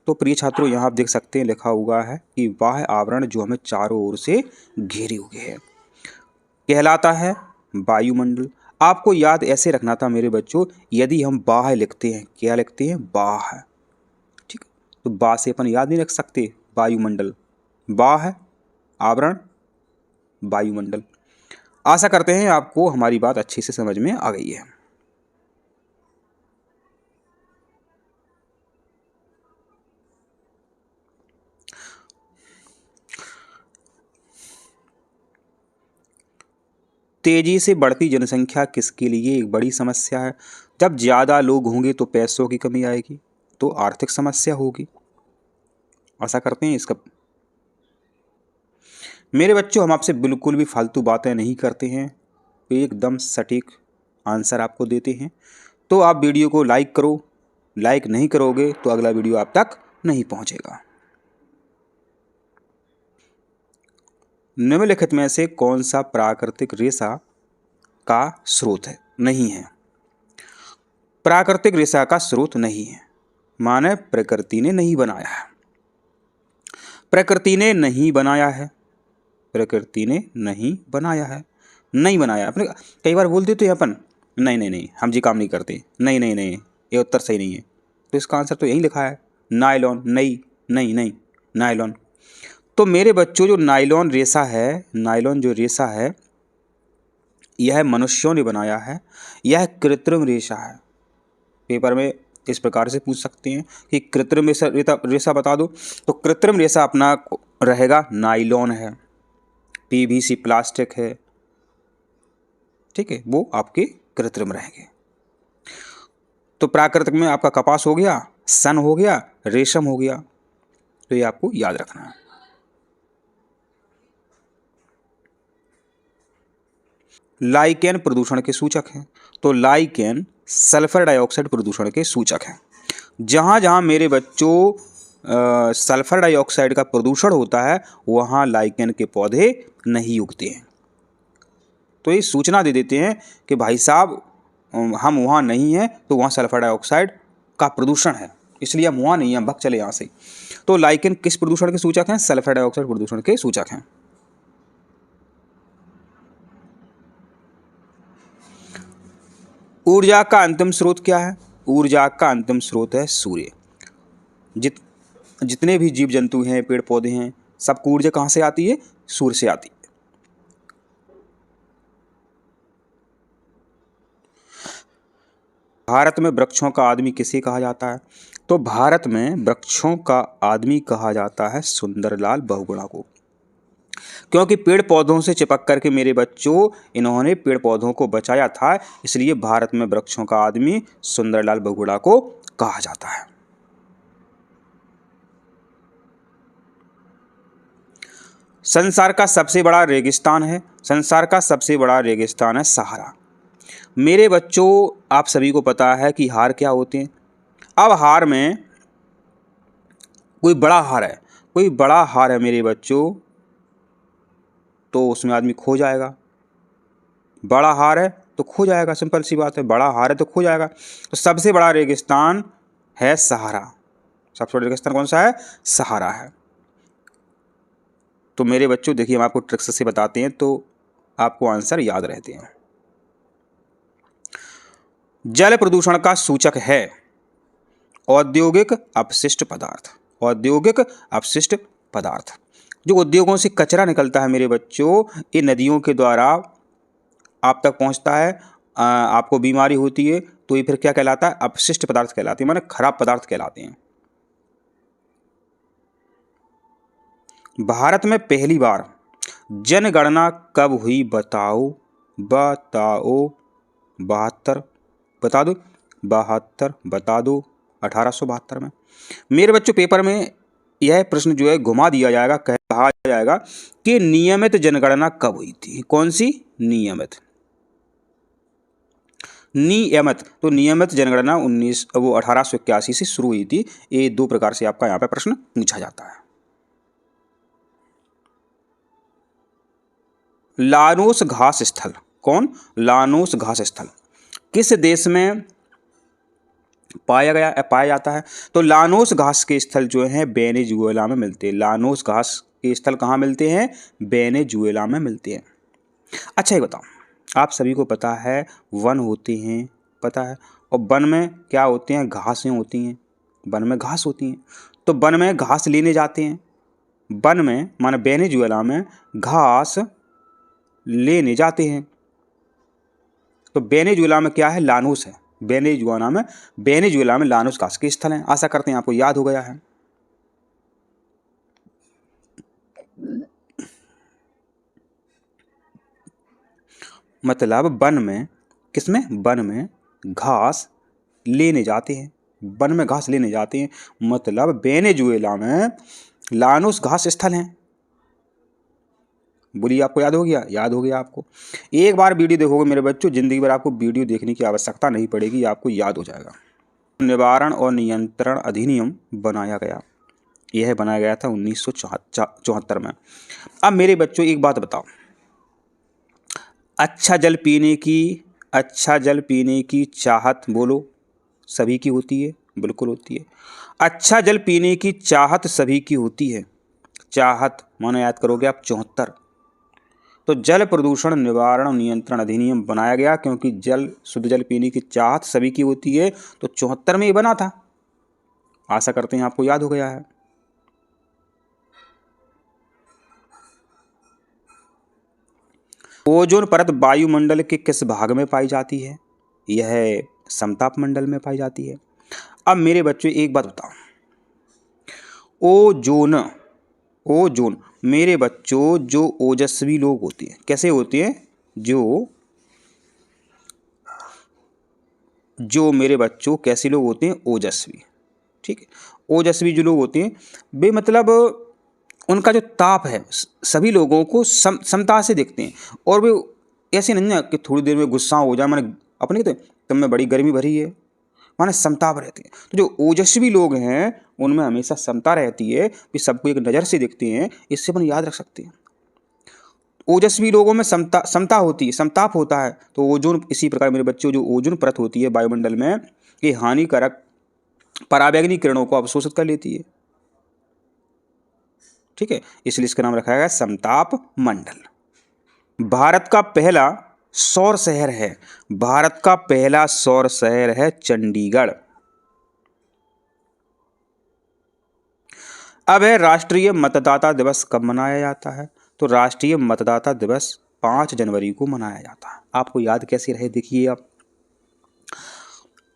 तो प्रिय छात्रों, यहाँ आप देख सकते हैं लिखा हुआ है कि वह आवरण जो हमें चारों ओर से घेरे हुए है कहलाता है वायुमंडल। आपको याद ऐसे रखना था मेरे बच्चों, यदि हम बाह्य लिखते हैं, क्या लिखते हैं, बाह्य, ठीक, तो बा से अपन याद नहीं रख सकते वायुमंडल, बाह्य आवरण वायुमंडल। आशा करते हैं आपको हमारी बात अच्छे से समझ में आ गई है। तेजी से बढ़ती जनसंख्या किसके लिए एक बड़ी समस्या है? जब ज़्यादा लोग होंगे तो पैसों की कमी आएगी, तो आर्थिक समस्या होगी। आशा करते हैं इसका। मेरे बच्चों, हम आपसे बिल्कुल भी फालतू बातें नहीं करते हैं, तो एकदम सटीक आंसर आपको देते हैं। तो आप वीडियो को लाइक करो, लाइक नहीं करोगे तो अगला वीडियो आप तक नहीं पहुंचेगा। निम्नलिखित में से कौन सा प्राकृतिक रेशा का स्रोत है? नहीं है, प्राकृतिक रेशा का स्रोत नहीं है, माने प्रकृति ने नहीं बनाया है, प्रकृति ने नहीं बनाया है, प्रकृति ने नहीं बनाया है, नहीं बनाया। अपने कई बार बोल देते हैं अपन, नहीं नहीं नहीं हम जी काम नहीं करते, नहीं नहीं नहीं ये उत्तर सही नहीं है। तो इसका आंसर तो यही लिखा है, नायलॉन। नहीं नहीं नहीं, नायलॉन। तो मेरे बच्चों, जो नायलॉन रेशा है, नायलॉन जो रेशा है, यह मनुष्यों ने बनाया है, यह कृत्रिम रेशा है। पेपर में इस प्रकार से पूछ सकते हैं कि कृत्रिम रेशा बता दो, तो कृत्रिम रेशा अपना रहेगा नायलॉन है, पीवीसी प्लास्टिक है, ठीक है, वो आपके कृत्रिम रहेंगे। तो प्राकृतिक में आपका कपास हो गया, सन हो गया, रेशम हो गया, तो ये आपको याद रखना है। लाइकेन प्रदूषण के सूचक हैं, तो लाइकेन सल्फर डाइऑक्साइड प्रदूषण के सूचक हैं। जहाँ जहाँ मेरे बच्चों सल्फर डाइऑक्साइड का प्रदूषण होता है, वहाँ लाइकेन के पौधे नहीं उगते हैं। तो ये सूचना दे देते हैं कि भाई साहब हम वहाँ नहीं हैं, तो वहाँ सल्फर डाइऑक्साइड का प्रदूषण है, इसलिए हम वहाँ नहीं हैं, हम भग चले यहाँ से। तो लाइकेन किस प्रदूषण के सूचक हैं? सल्फर डाइऑक्साइड प्रदूषण के सूचक हैं। ऊर्जा का अंतिम स्रोत क्या है? ऊर्जा का अंतिम स्रोत है सूर्य। जितने भी जीव जंतु हैं, पेड़ पौधे हैं, सबको ऊर्जा कहाँ से आती है? सूर्य से आती है। भारत में वृक्षों का आदमी किसे कहा जाता है? तो भारत में वृक्षों का आदमी कहा जाता है सुंदरलाल बहुगुणा को, क्योंकि पेड़ पौधों से चिपक करके मेरे बच्चों इन्होंने पेड़ पौधों को बचाया था, इसलिए भारत में वृक्षों का आदमी सुंदरलाल बहुगुणा को कहा जाता है। संसार का सबसे बड़ा रेगिस्तान है, संसार का सबसे बड़ा रेगिस्तान है सहारा। मेरे बच्चों, आप सभी को पता है कि हार क्या होते हैं। अब हार में कोई बड़ा हार है, कोई बड़ा हार है मेरे बच्चों, तो उसमें आदमी खो जाएगा। बड़ा हार है तो खो जाएगा, सिंपल सी बात है, बड़ा हार है तो खो जाएगा। तो सबसे बड़ा रेगिस्तान है सहारा। सबसे बड़ा रेगिस्तान कौन सा है? सहारा है। तो मेरे बच्चों देखिए, हम आपको ट्रिक्स से बताते हैं तो आपको आंसर याद रहते हैं। जल प्रदूषण का सूचक है औद्योगिक अपशिष्ट पदार्थ। औद्योगिक अपशिष्ट पदार्थ, जो उद्योगों से कचरा निकलता है मेरे बच्चों, ये नदियों के द्वारा आप तक पहुंचता है, आपको बीमारी होती है, तो ये फिर क्या कहलाता है? अपशिष्ट पदार्थ कहलाते हैं, माने खराब पदार्थ कहलाते हैं। भारत में पहली बार जनगणना कब हुई? बताओ बताओ। 72 बता दो, 72 बता दो, 1872 में। मेरे बच्चों, पेपर में यह प्रश्न जो है घुमा दिया जाएगा, कहा जाएगा कि नियमित जनगणना कब हुई थी? कौन सी? नियमित। नियमित, तो नियमित जनगणना 1881 से शुरू हुई थी। ये दो प्रकार से आपका यहाँ पे प्रश्न पूछा जाता है। लानोस घास स्थल, कौन? लानोस घास स्थल किस देश में पाया जाता है। तो लानोस घास के स्थल जो हैं वेनेजुएला में मिलते हैं। लानोस घास के स्थल कहाँ मिलते हैं? वेनेजुएला में मिलते हैं। अच्छा ये बताओ, आप सभी को पता है वन होते हैं, पता है, और वन में क्या होते हैं? घासें होती हैं, वन में घास होती हैं। तो वन में घास लेने जाते हैं, वन में माने वेनेजुएला में घास लेने जाते हैं। तो वेनेजुएला में क्या है? लानोस है। वेनेजुएला में लानोस घास के स्थल हैं। आशा करते हैं आपको याद हो गया है। मतलब वन में, किसमें? वन में घास लेने जाते हैं, वन में घास लेने जाते हैं, मतलब वेनेजुएला में लानोस घास स्थल हैं। बोलिए, आपको याद हो गया? याद हो गया आपको। एक बार वीडियो देखोगे मेरे बच्चों, जिंदगी भर आपको वीडियो देखने की आवश्यकता नहीं पड़ेगी, आपको याद हो जाएगा। निवारण और नियंत्रण अधिनियम बनाया गया, यह बनाया गया था 1974 में। अब मेरे बच्चों एक बात बताओ, अच्छा जल पीने की चाहत बोलो सभी की होती है? बिल्कुल होती है। अच्छा जल पीने की चाहत सभी की होती है। चाहत माने याद करोगे आप 74। तो जल प्रदूषण निवारण और नियंत्रण अधिनियम बनाया गया क्योंकि शुद्ध जल पीने की चाहत सभी की होती है। तो 74 में ये बना था। आशा करते हैं आपको याद हो गया है। ओजोन परत वायुमंडल के किस भाग में पाई जाती है? यह समताप मंडल में पाई जाती है। अब मेरे बच्चों एक बात बताओ, ओजोन मेरे बच्चों जो ओजस्वी लोग होते हैं, कैसे होते हैं? जो मेरे बच्चों कैसे लोग होते हैं? ओजस्वी। ठीक है, ओजस्वी जो लोग होते हैं वे मतलब उनका जो ताप है सभी लोगों को समता से देखते हैं, और वे ऐसे नहीं है कि थोड़ी देर में गुस्सा हो जाए, माने अपने तो तुम में बड़ी गर्मी भरी है, माने समता पर रहती है। तो जो ओजस्वी लोग हैं उनमें हमेशा समता रहती है, वे सबको एक नज़र से देखते हैं। इससे अपन याद रख सकते हैं, ओजस्वी लोगों में समता होती है, समताप होता है। तो ओजोन इसी प्रकार मेरे बच्चों जो ओजोन परत होती है वायुमंडल में, ये हानिकारक पराबैंगनी किरणों को अवशोषित कर लेती है। ठीक है, इसलिए इसका नाम रखा गया समताप मंडल। भारत का पहला सौर शहर है चंडीगढ़। अब है राष्ट्रीय मतदाता दिवस कब मनाया जाता है? तो राष्ट्रीय मतदाता दिवस 5 जनवरी को मनाया जाता है। आपको याद कैसे रहे देखिए आप,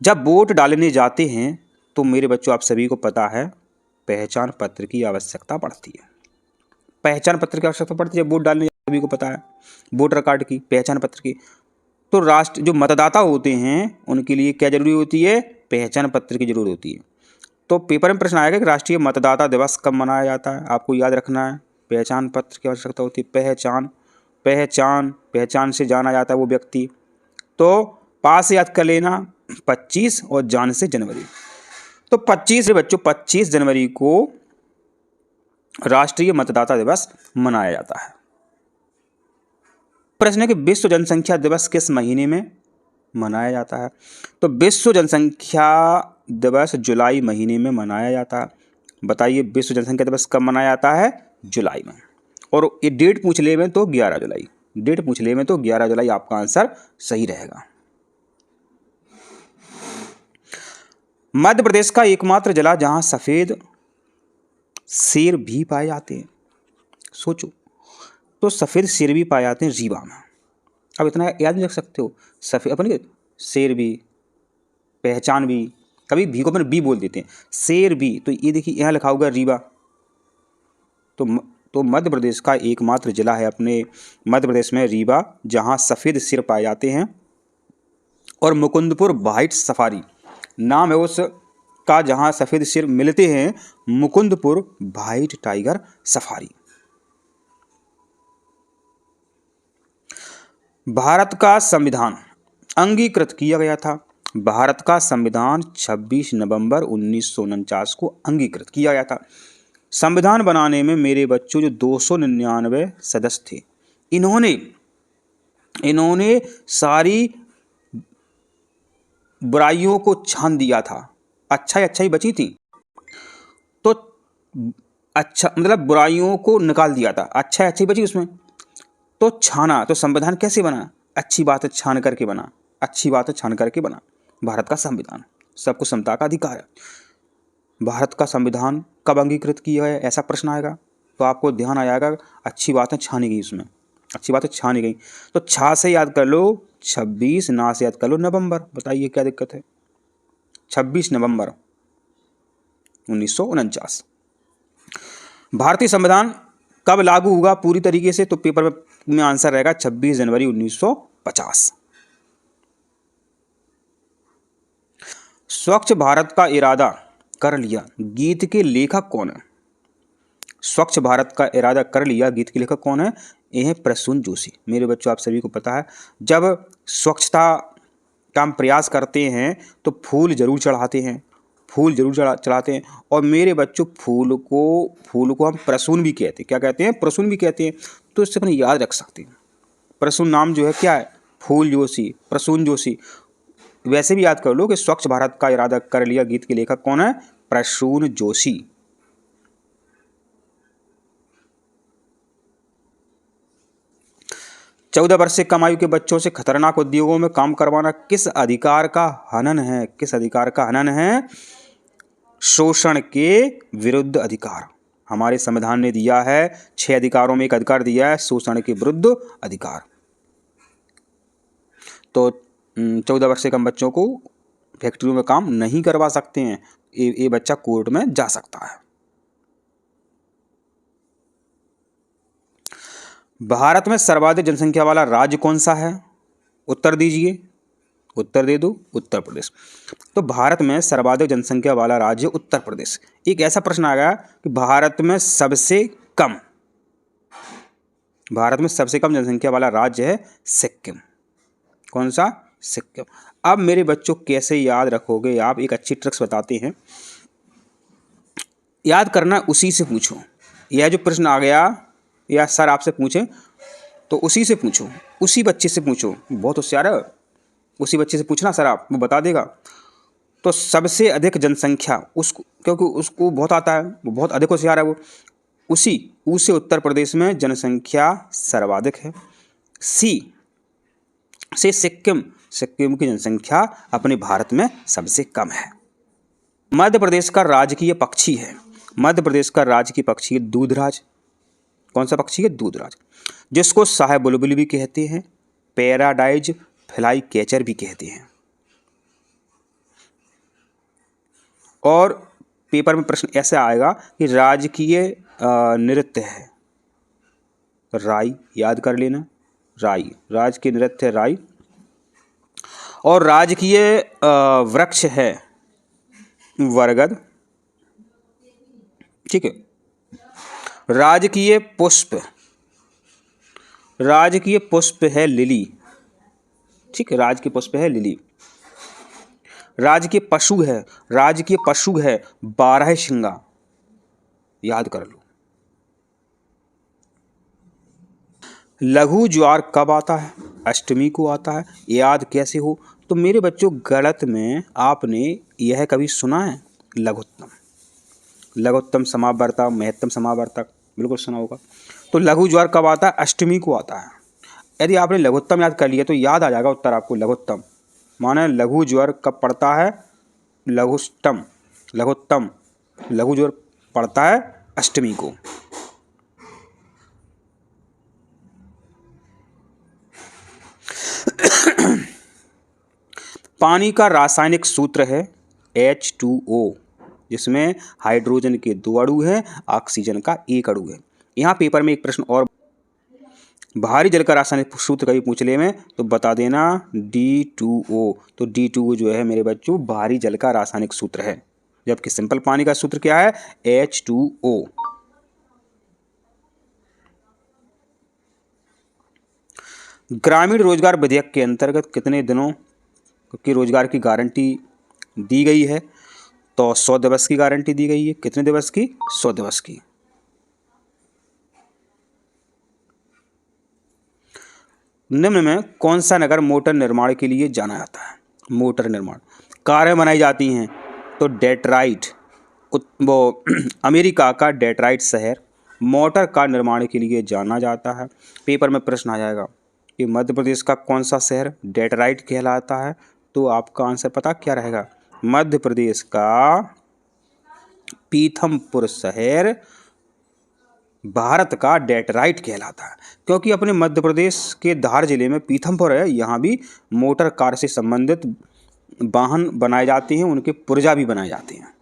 जब वोट डालने जाते हैं तो मेरे बच्चों आप सभी को पता है पहचान पत्र की आवश्यकता पड़ती है। पहचान पत्र की आवश्यकता पड़ती है जब वोट डालने, सभी को पता है, वोटर कार्ड की, पहचान पत्र की। तो जो मतदाता होते हैं उनके लिए क्या जरूरी होती है? पहचान पत्र की जरूरत होती है। तो पेपर में प्रश्न आएगा कि राष्ट्रीय मतदाता दिवस कब मनाया जाता है? आपको याद रखना है पहचान पत्र की आवश्यकता होती है। पहचान से जाना जाता है वो व्यक्ति। तो पास याद कर लेना 25 और जान से जनवरी। तो 25 जनवरी को राष्ट्रीय मतदाता दिवस मनाया जाता है। प्रश्न है कि विश्व जनसंख्या दिवस किस महीने में मनाया जाता है? तो विश्व जनसंख्या दिवस जुलाई महीने में मनाया जाता है। बताइए विश्व जनसंख्या दिवस कब मनाया जाता है? जुलाई में। और ये डेट पूछ ले में तो 11 जुलाई, डेट पूछ ले में तो 11 जुलाई आपका आंसर सही रहेगा। मध्य प्रदेश का एकमात्र जिला जहां सफेद शेर भी पाए जाते हैं, सोचो, तो सफेद शेर भी पाए जाते हैं रीवा में। अब इतना याद नहीं रख सकते हो, सफेद अपन शेर भी, पहचान भी, कभी भी को अपन बी बोल देते हैं, शेर भी। तो ये देखिए यहाँ लिखा होगा रीवा। तो मध्य प्रदेश का एकमात्र जिला है अपने मध्य प्रदेश में रीवा, जहाँ सफ़ेद शेर पाए जाते हैं। और मुकुंदपुर व्हाइट सफारी नाम है उस का जहाँ सफ़ेद शेर मिलते हैं, Mukundpur white tiger safari. Bharat का संविधान अंगीकृत किया गया था। भारत का संविधान 26 नवंबर 1949 को अंगीकृत किया गया था। संविधान बनाने में मेरे बच्चों जो 299 सदस्य थे, इन्होंने सारी बुराइयों को छान दिया था। अच्छाई बची थी, तो अच्छा मतलब बुराइयों को निकाल दिया था, अच्छाई बची उसमें। तो छाना, तो संविधान कैसे बना? अच्छी बात है छान करके बना, अच्छी बात है छान करके बना भारत का संविधान। सबको समता का अधिकार है। भारत का संविधान कब अंगीकृत किया है, ऐसा प्रश्न आएगा तो आपको ध्यान आ जाएगा अच्छी बातें छानी गई उसमें, अच्छी बातें छानी गई। तो छा से याद कर लो 26, ना से याद कर लो नवंबर। बताइए क्या दिक्कत है? 26 नवंबर 1949। भारतीय संविधान कब लागू हुआ पूरी तरीके से? तो पेपर में आंसर रहेगा 26 जनवरी 1950। स्वच्छ भारत का इरादा कर लिया गीत के लेखक कौन है? स्वच्छ भारत का इरादा कर लिया गीत के लेखक कौन है? ये है प्रसून जोशी। मेरे बच्चों आप सभी को पता है, जब स्वच्छता का हम प्रयास करते हैं तो फूल जरूर चढ़ाते हैं, फूल जरूर चढ़ाते हैं। और मेरे बच्चों फूल को हम प्रसून भी कहते हैं। क्या कहते हैं? प्रसून भी कहते हैं। तो इससे अपन याद रख सकते हैं। प्रसून नाम जो है क्या है? फूल जोशी, प्रसून जोशी। वैसे भी याद कर लो कि स्वच्छ भारत का इरादा कर लिया गीत के लेखक कौन है? प्रसून जोशी। चौदह वर्ष से कम आयु के बच्चों से खतरनाक उद्योगों में काम करवाना किस अधिकार का हनन है? किस अधिकार का हनन है? शोषण के विरुद्ध अधिकार। हमारे संविधान ने दिया है 6 अधिकारों में एक अधिकार दिया है शोषण के विरुद्ध अधिकार। तो 14 वर्ष से कम बच्चों को फैक्ट्रियों में काम नहीं करवा सकते हैं। ये बच्चा कोर्ट में जा सकता है। भारत में सर्वाधिक जनसंख्या वाला राज्य कौन सा है? उत्तर दीजिए। उत्तर दे दो, उत्तर प्रदेश। तो भारत में सर्वाधिक जनसंख्या वाला राज्य उत्तर प्रदेश। एक ऐसा प्रश्न आ गया कि भारत में सबसे कम जनसंख्या वाला राज्य है सिक्किम। कौन सा? सिक्किम। अब मेरे बच्चों कैसे याद रखोगे आप? एक अच्छी ट्रिक्स बताते हैं। याद करना उसी से पूछो। यह जो प्रश्न आ गया या सर आपसे पूछे तो उसी से पूछो, उसी बच्चे से पूछो। बहुत होशियार है, उसी बच्चे से पूछना सर आप, वो बता देगा। तो सबसे अधिक जनसंख्या उसको, क्योंकि उसको बहुत आता है, वो बहुत अधिक होशियार है वो, उसे उत्तर प्रदेश में जनसंख्या सर्वाधिक है। सी से सिक्किम की जनसंख्या अपने भारत में सबसे कम है। मध्य प्रदेश का राजकीय पक्षी है, मध्य प्रदेश का राजकीय पक्षी है दूधराज। कौन सा पक्षी है? दूधराज, जिसको शाह बुलबुल भी कहते हैं, पैराडाइज फ्लाई कैचर भी कहते हैं। और पेपर में प्रश्न ऐसा आएगा कि राजकीय नृत्य है राई। याद कर लेना, राई, राजकीय नृत्य है राई। और राजकीय वृक्ष है बरगद। ठीक है। राजकीय पुष्प है लिली। ठीक है, राजकीय पुष्प है लिली। राजकीय पशु है बारहसिंगा। याद कर लो। लघु ज्वार कब आता है? अष्टमी को आता है। याद कैसे हो? तो मेरे बच्चों गणित में आपने यह कभी सुना है? लघुत्तम समावर्तक, महत्तम समावर्तक, बिल्कुल सुना होगा। तो लघु ज्वार कब आता है? अष्टमी को आता है। यदि आपने लघुत्तम याद कर लिया तो याद आ जाएगा उत्तर आपको। लघुत्तम माने लघु ज्वार कब पड़ता है? लघुत्तम लघु ज्वार पड़ता है अष्टमी को। पानी का रासायनिक सूत्र है H2O, जिसमें हाइड्रोजन के 2 अणु हैं, ऑक्सीजन का 1 अणु है। यहाँ पेपर में एक प्रश्न और, भारी जल का रासायनिक सूत्र कभी पूछ ले में तो बता देना D2O। तो D2O जो है मेरे बच्चों भारी जल का रासायनिक सूत्र है, जबकि सिंपल पानी का सूत्र क्या है? H2O। ग्रामीण रोजगार विधेयक के अंतर्गत कितने दिनों की रोजगार की गारंटी दी गई है? तो 100 दिवस की गारंटी दी गई है। कितने दिवस की? 100 दिवस की। निम्न में कौन सा नगर मोटर निर्माण के लिए जाना जाता है? मोटर निर्माण, कारें बनाई जाती हैं, तो डेट्राइट, वो अमेरिका का डेट्राइट शहर मोटर कार निर्माण के लिए जाना जाता है। पेपर में प्रश्न आ जाएगा कि मध्य प्रदेश का कौन सा शहर डेट्राइट कहलाता है, तो आपका आंसर पता क्या रहेगा? मध्य प्रदेश का पीथमपुर शहर भारत का डेट्राइट कहलाता है, क्योंकि अपने मध्य प्रदेश के धार जिले में पीथमपुर है, यहाँ भी मोटर कार से संबंधित वाहन बनाए जाते हैं, उनके पुर्जा भी बनाए जाते हैं।